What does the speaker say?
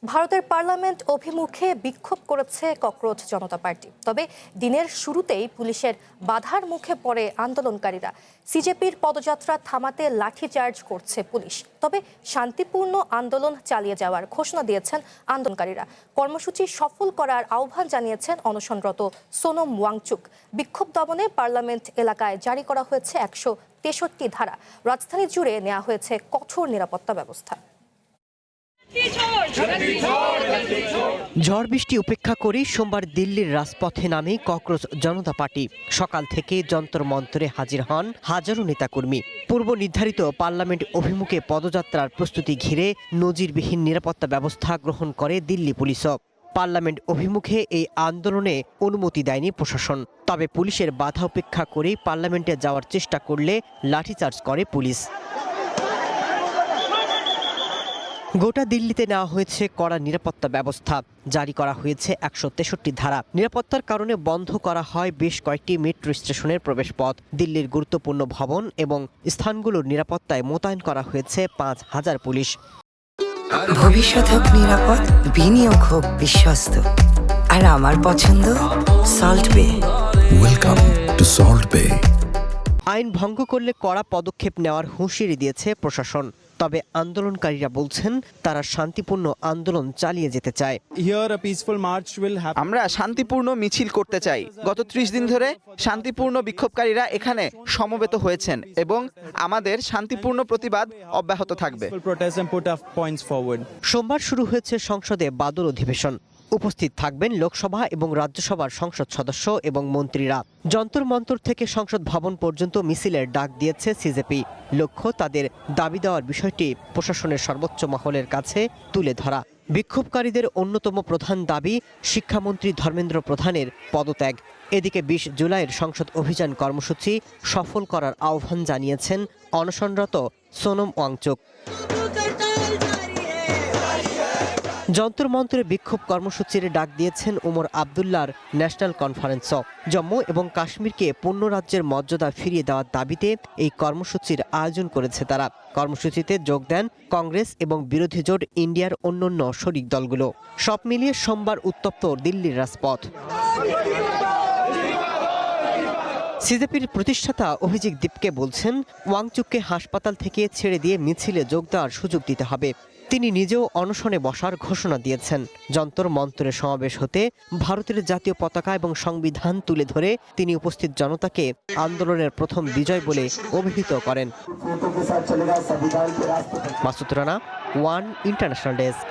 ভারতের পার্লামেন্ট অভিমুখে বিক্ষোভ করেছে ককরোচ জনতা পার্টি। তবে দিনের শুরুতেই পুলিশের বাধার মুখে পড়ে আন্দোলনকারীরা। সিজেপির পদযাত্রা থামাতে লাঠিচার্জ করছে পুলিশ। তবে শান্তিপূর্ণ আন্দোলন চালিয়ে যাওয়ার ঘোষণা দিয়েছেন আন্দোলনকারীরা। কর্মসূচি সফল করার আহ্বান জানিয়েছেন অনশনরত সোনম ওয়াংচুক। বিক্ষোভ দমনে পার্লামেন্ট এলাকায় জারি করা হয়েছে 163 ধারা। রাজধানী জুড়ে নেওয়া হয়েছে কঠোর নিরাপত্তা ব্যবস্থা। ঝড় বৃষ্টি উপেক্ষা করে সোমবার দিল্লির রাজপথে নামে ককরোচ জনতা পার্টি। সকাল থেকে যন্তর মন্তরে হাজির হন হাজারো নেতাকর্মী। পূর্ব নির্ধারিত পার্লামেন্ট অভিমুখে পদযাত্রার প্রস্তুতি ঘিরে নজিরবিহীন নিরাপত্তা ব্যবস্থা গ্রহণ করে দিল্লি পুলিশও। পার্লামেন্ট অভিমুখে এই আন্দোলনে অনুমতি দেয়নি প্রশাসন। তবে পুলিশের বাধা উপেক্ষা করেই পার্লামেন্টে যাওয়ার চেষ্টা করলে লাঠিচার্জ করে পুলিশ। গোটা দিল্লিতে নেওয়া হয়েছে কড়া নিরাপত্তা ব্যবস্থা। জারি করা হয়েছে 163 ধারা। নিরাপত্তার কারণে বন্ধ করা হয় বেশ কয়েকটি মেট্রো স্টেশনের প্রবেশপথ। দিল্লির গুরুত্বপূর্ণ ভবন এবং স্থানগুলোর নিরাপত্তায় মোতায়েন করা হয়েছে 5000 পুলিশ। ভবিষ্যৎ হোক নিরাপদ, বিনিয়োগ হোক বিশ্বস্ত, আর আমার পছন্দ সল্ট বে। ওয়েলকাম টু সল্ট বে। আইন ভঙ্গ করলে কড়া পদক্ষেপ নেওয়ার হুঁশিয়ারি দিয়েছে প্রশাসন। তবে আন্দোলনকারীরা বলছেন তারা শান্তিপূর্ণ আন্দোলন চালিয়ে যেতে চায়। আমরা শান্তিপূর্ণ মিছিল করতে চাই। গত 30 দিন ধরে শান্তিপূর্ণ বিক্ষোভকারীরা এখানে সমবেত হয়েছেন এবং আমাদের শান্তিপূর্ণ প্রতিবাদ অব্যাহত থাকবে। সোমবার শুরু হয়েছে সংসদে বাদল অধিবেশন। উপস্থিত থাকবেন লোকসভা এবং রাজ্যসভার সংসদ সদস্য এবং মন্ত্রীরা। যন্তর মন্তর থেকে সংসদ ভবন পর্যন্ত মিছিলের ডাক দিয়েছে সিজেপি। লক্ষ্য তাদের দাবি দেওয়ার বিষয়টি প্রশাসনের সর্বোচ্চ মহলের কাছে তুলে ধরা। বিক্ষোভকারীদের অন্যতম প্রধান দাবি শিক্ষামন্ত্রী ধর্মেন্দ্র প্রধানের পদত্যাগ। এদিকে 20 জুলাইয়ের সংসদ অভিযান কর্মসূচি সফল করার আহ্বান জানিয়েছেন অনশনরত সোনম ওয়াংচুক। যন্তর মন্তরে বিক্ষোভ কর্মসূচির ডাক দিয়েছেন ওমর আবদুল্লাহর ন্যাশনাল কনফারেন্সও। জম্মু এবং কাশ্মীরকে পূর্ণ রাজ্যের মর্যাদা ফিরিয়ে দেওয়ার দাবিতে এই কর্মসূচির আয়োজন করেছে তারা। কর্মসূচিতে যোগ দেন কংগ্রেস এবং বিরোধী জোট ইন্ডিয়ার অন্যান্য শরিক দলগুলো। সব মিলিয়ে সোমবার উত্তপ্ত দিল্লির রাজপথ। সিজেপির প্রতিষ্ঠাতা অভিজিৎ দীপকে বলছেন ওয়াংচুককে হাসপাতাল থেকে ছেড়ে দিয়ে মিছিলে যোগ দেওয়ার সুযোগ দিতে হবে। তিনি নিজেও অনশনে বসার ঘোষণা দিয়েছেন। যন্তর মন্তরে সমাবেশ হতে ভারতের জাতীয় পতাকা এবং সংবিধান তুলে ধরে তিনি উপস্থিত জনতাকে আন্দোলনের প্রথম বিজয় বলে অভিহিত করেন। Masud Rana, one international desk.